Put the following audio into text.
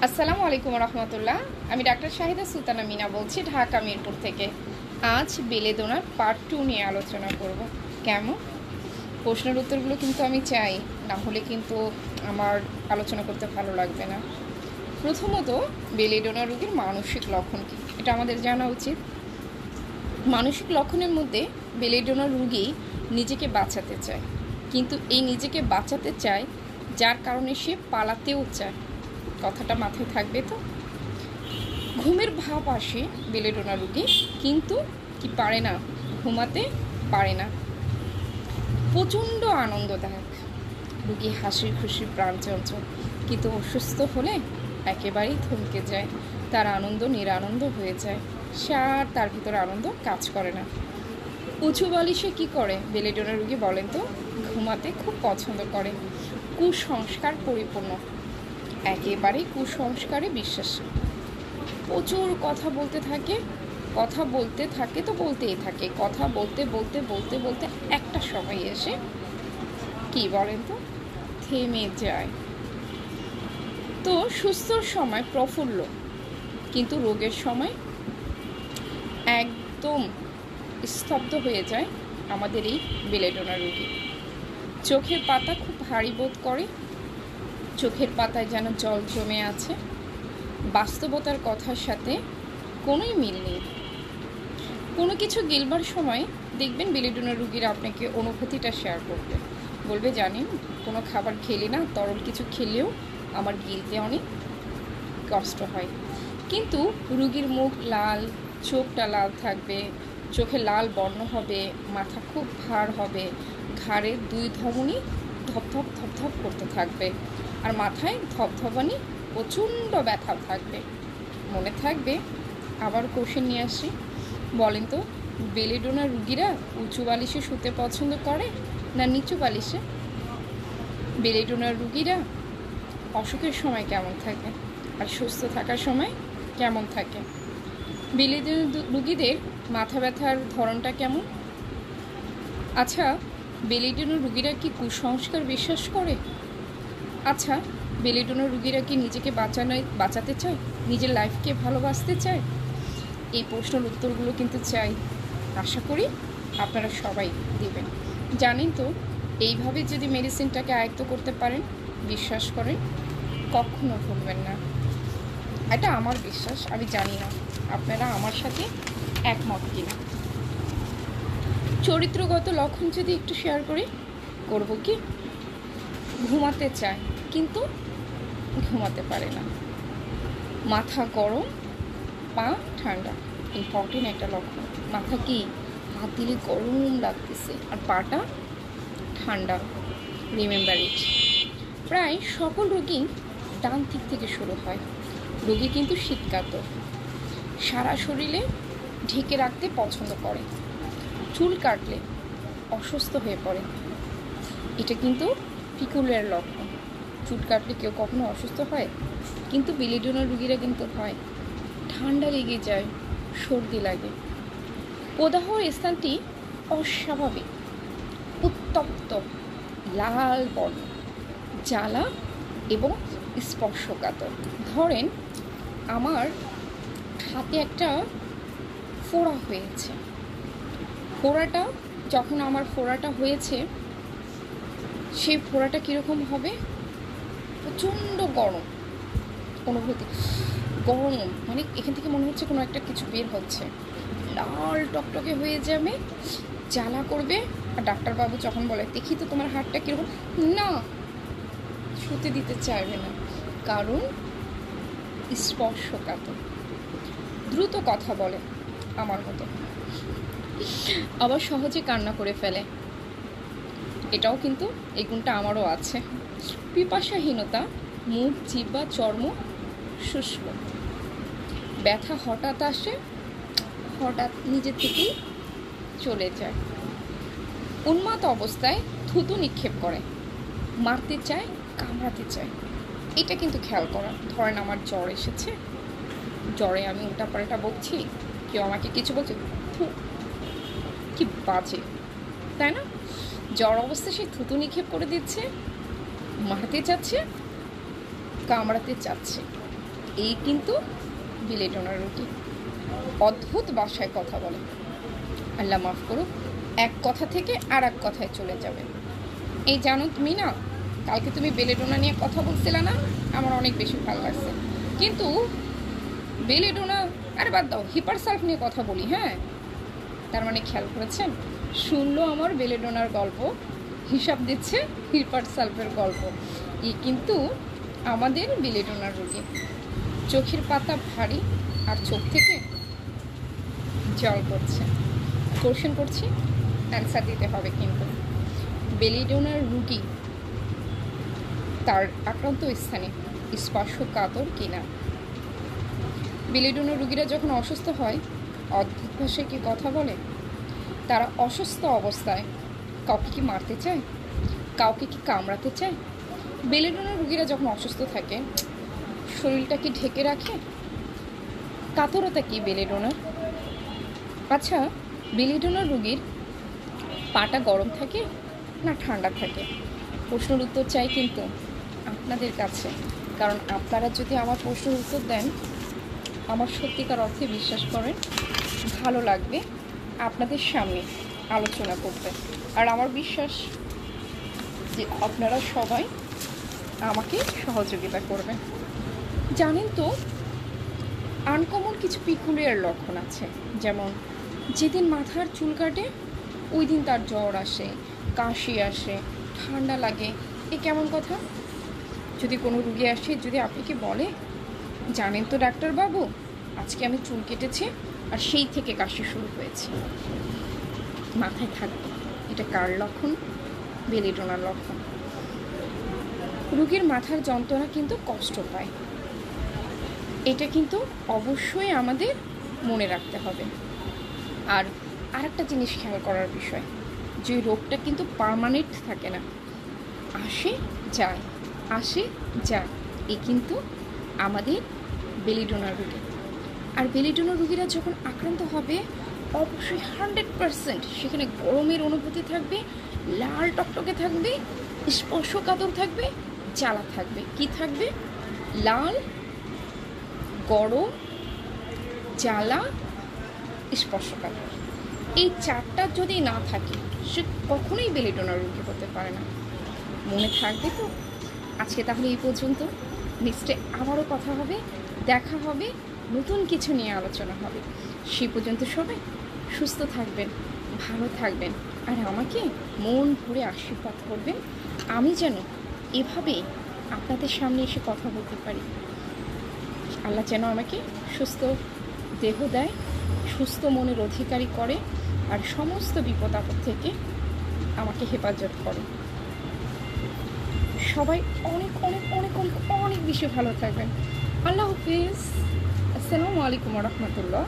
আসসালামু আলাইকুম রহমতুল্লাহ। আমি ডাক্তার শাহিদা সুলতানা মিনা বলছি ঢাকা মিরপুর থেকে। আজ বেলেদোনার পার্ট 2 নিয়ে আলোচনা করব। কেমন? প্রশ্নের উত্তরগুলো কিন্তু আমি চাই, না হলে কিন্তু আমার আলোচনা করতে ভালো লাগবে না। প্রথমত, বেলেডোনা রোগীর মানসিক লক্ষণ কী এটা আমাদের জানা উচিত। মানসিক লক্ষণের মধ্যে বেলেডোনা রোগী নিজেকে বাঁচাতে চায়, কিন্তু এই নিজেকে বাঁচাতে চায় যার কারণে সে পালাতেও চায়। কথাটা মাথায় থাকবে তো। ঘুমের ভাব আসে বেলেডোনা রোগী, কিন্তু কি পারে না, ঘুমাতে পারে না। প্রচণ্ড আনন্দদায়ক, রোগী হাসি খুশি প্রাণ চঞ্চল, কিন্তু অসুস্থ হলে একেবারেই থমকে যায়। তার আনন্দ নিরানন্দ হয়ে যায়, সে আর তার ভিতরে আনন্দ কাজ করে না। উঁচু বালিশে কী করে বেলেডোনা রোগী বলেন তো? ঘুমাতে খুব পছন্দ করে। কুসংস্কার পরিপূর্ণ, একেবারেই কুসংস্কারে বিশ্বাসী। প্রচুর কথা বলতে থাকে, কথা বলতে থাকে তো বলতেই থাকে। কথা বলতে বলতে বলতে বলতে একটা সময় এসে কি বলেন তো, থেমে যায়। তো সুস্থর সময় প্রফুল্ল, কিন্তু রোগের সময় একদম স্তব্ধ হয়ে যায় আমাদের এই বেলেডোনা রোগী। চোখের পাতা খুব ভারী বোধ করে, চোখের পাতায় যেন জল জমে আছে। বাস্তবতার কথার সাথে কোনোই মিল নেই। কোনো কিছু গিলবার সময় দেখবেন বেলেডোনা রোগীরা আপনাকে অনুভূতিটা শেয়ার করবে, বলবে জানেন কোনো খাবার খেলে না, তরল কিছু খেলেও আমার গিলতে অনেক কষ্ট হয়। কিন্তু রোগীর মুখ লাল, চোখটা লাল থাকবে, চোখে লাল বর্ণ হবে, মাথা খুব ভার হবে, ঘাড়ের দুই ধমনী ধপধপ ধপধপ করতে থাকবে, আর মাথায় ধপধপানি প্রচণ্ড ব্যথা থাকবে। মনে থাকবে। আবার কোশ্চেন নিয়ে আসি, বলেন তো বেলেডোনা রুগীরা উঁচু বালিশে শুতে পছন্দ করে না নিচু বালিশে? বেলেডোনা রুগীরা অসুখের সময় কেমন থাকে আর সুস্থ থাকার সময় কেমন থাকে? বেলেডোনা রুগীদের মাথা ব্যথার ধরনটা কেমন? আচ্ছা, বেলেডোনা রুগীরা কি কুসংস্কার বিশ্বাস করে? আচ্ছা, বেলেডোনা রুগীরা কি নিজেকে বাঁচাতে চায়, নিজের লাইফকে ভালোবাসতে চায়? এই প্রশ্নের উত্তরগুলো কিন্তু চাই। আশা করি আপনারা সবাই দেবেন। জানেন তো, এইভাবে যদি মেডিসিনটাকে আয়ত্ত করতে পারেন, বিশ্বাস করেন কখনো ভুলবেন না। এটা আমার বিশ্বাস, আমি জানি না আপনারা আমার সাথে একমত কিনা। চরিত্রগত লক্ষণ যদি একটু শেয়ার করি, করব কি? ঘুমাতে চায় কিন্তু ঘুমাতে পারে না, মাথা গরম, পা ঠান্ডা। ইম্পর্টেন্ট একটা লক্ষণ। মাথা কি হাত দিলে গরম লাগতেছে, আর পাটা ঠান্ডা। Remember it. প্রায় সকল রোগী ডান দিক থেকে শুরু হয়। রোগী কিন্তু শীতকাতর, সারা শরীরে ঢেকে রাখতে পছন্দ করে। চুল কাটলে অসুস্থ হয়ে পড়ে, এটা কিন্তু পিকুলিয়ার লক্ষণ। চুল কাটলে কেউ কখনো অসুস্থ হয়? কিন্তু বেলেডোনা রুগীরা কিন্তু হয়। ঠান্ডা লেগে যায়, সর্দি লাগে। প্রদাহর স্থানটি অস্বাভাবিক, উত্তপ্ত, লাল বর্ণ, জ্বালা এবং স্পর্শকাতর। ধরেন আমার হাতে একটা ফোড়া হয়েছে, যখন আমার ফোড়াটা হয়েছে, সেই ফোড়াটা কীরকম হবে? প্রচণ্ড গরম অনুভূতি, গরম মানে এখান থেকে মনে হচ্ছে কোনো একটা কিছু বের হচ্ছে, লাল টকটকে হয়ে যাবে, জ্বালা করবে। আর ডাক্তারবাবু যখন বলে দেখি তো তোমার হাতটা কীরকম, না, শুতে দিতে চাইবে না, কারণ স্পর্শকাতর। দ্রুত কথা বলে আমার মতো, আবার সহজে কান্না করে ফেলে। এটাও কিন্তু, এই গুণটা আমারও আছে। পিপাসাহীনতা, মুখ, জিহ্বা, চর্ম শুষ্ক। ব্যথা হঠাৎ আসে, হঠাৎ নিজে থেকেই চলে যায়। উন্মাদ অবস্থায় থুতু নিক্ষেপ করে, মারতে চায়, কামড়াতে চায়। এটা কিন্তু খেয়াল করা। ধরেন আমার জ্বর এসেছে, জ্বরে আমি উল্টাপাল্টা বকছি, কেউ আমাকে কিছু বলছে, কি বাজে, তাই না? জ্বর অবস্থায় সে থুতু নিক্ষেপ করে দিচ্ছে, মারতে চাচ্ছে, কামড়াতে চাচ্ছে। এই কিন্তু বেলেডোনার রুগী। অদ্ভুত ভাষায় কথা বলে, আল্লাহ মাফ করুক, এক কথা থেকে আর এক কথায় চলে যাবে। এই জানো তুমি না, কালকে তুমি বেলেডোনা নিয়ে কথা বলছিলে না, আমার অনেক বেশি ভালো লাগছে। কিন্তু বেলেডোনা আর বাদ দাও, হিপার সালফ নিয়ে কথা বলি। হ্যাঁ, তার মানে খেয়াল করেছেন, শুনলো আমার বেলেডোনার গল্প, হিসাব দিচ্ছে হিপার সালফের গল্প। এই কিন্তু আমাদের বেলেডোনার রোগী। চোখের পাতা ভারী আর চোখ থেকে জল পড়ছে। কোশ্চেন করছি, অ্যান্সার দিতে হবে। কিন্তু বেলেডোনার রুগী তার আক্রান্ত স্থানে স্পর্শকাতর কিনা? বেলেডোনার রুগীরা যখন অসুস্থ হয়, অদ্ভুত ভাষায় কি কথা বলে। তারা অসুস্থ অবস্থায় কাউকে কি মারতে চায়, কাউকে কি কামড়াতে চায়? বেলেডোনার রুগীরা যখন অসুস্থ থাকে, শরীরটা কি ঢেকে রাখে? কাতরতা কি বেলেডোনার? আচ্ছা, বেলেডোনার রুগীর পাটা গরম থাকে না ঠান্ডা থাকে? প্রশ্নের উত্তর চাই কিন্তু আপনাদের কাছে, কারণ আপনারা যদি আমার প্রশ্নের উত্তর দেন, আমার সত্যিকার অর্থে বিশ্বাস করেন ভালো লাগবে আপনাদের সামনে আলোচনা করতে। আর আমার বিশ্বাস যে আপনারা সবাই আমাকে সহযোগিতা করবেন। জানেন তো, আনকমন কিছু পিকুলিয়ার লক্ষণ আছে, যেমন যেদিন মাথার চুল কাটে ওই দিন তার জ্বর আসে, কাশি আসে, ঠান্ডা লাগে। এ কেমন কথা? যদি কোনো রুগী আসে, যদি আপনি কি বলে, জানেন তো ডাক্তারবাবু, আজকে আমি চুল কেটেছি আর সেই থেকে কাশি শুরু হয়েছে, মাথায় থাকবে এটা কার লক্ষণ? বেলেডোনার লক্ষণ। রুগীর মাথার যন্ত্রণা কিন্তু কষ্ট পায়, এটা কিন্তু অবশ্যই আমাদের মনে রাখতে হবে। আর আরেকটা জিনিস খেয়াল করার বিষয়, যে রোগটা কিন্তু পার্মানেন্ট থাকে না, আসে যায়, আসে যায়। এ কিন্তু আমাদের বেলেডোনার রোগী। আর বেলেডোনার রোগীরা যখন আক্রান্ত হবে, অবশ্যই 100% সেখানে গরমের অনুভূতি থাকবে, লাল টকটকে থাকবে, স্পর্শকাতর থাকবে, জ্বালা থাকবে। কি থাকবে? লাল, গরম, জ্বালা, স্পর্শকাতর। এই চারটা যদি না থাকে, সে কখনোই বেলেডোনার রোগী হতে পারে না। মনে থাকবে তো? আজকে তাহলে এই পর্যন্ত। নেক্সটে আবারও কথা হবে, দেখা হবে, নতুন কিছু নিয়ে আলোচনা হবে। সেই পর্যন্ত সবাই সুস্থ থাকবেন, ভালো থাকবেন, আর আমাকে মন ভরে আশীর্বাদ করবেন, আমি যেন এভাবেই আপনাদের সামনে এসে কথা বলতে পারি। আল্লাহ যেন আমাকে সুস্থ দেহ দেয়, সুস্থ মনের অধিকারী করে, আর সমস্ত বিপদ আপদ থেকে আমাকে হেফাজত করে। সবাই অনেক অনেক অনেক অনেক অনেক বেশি ভালো থাকবেন। আল্লাহ হাফিজ। আসসালামু আলাইকুম রহমতুল্লাহ।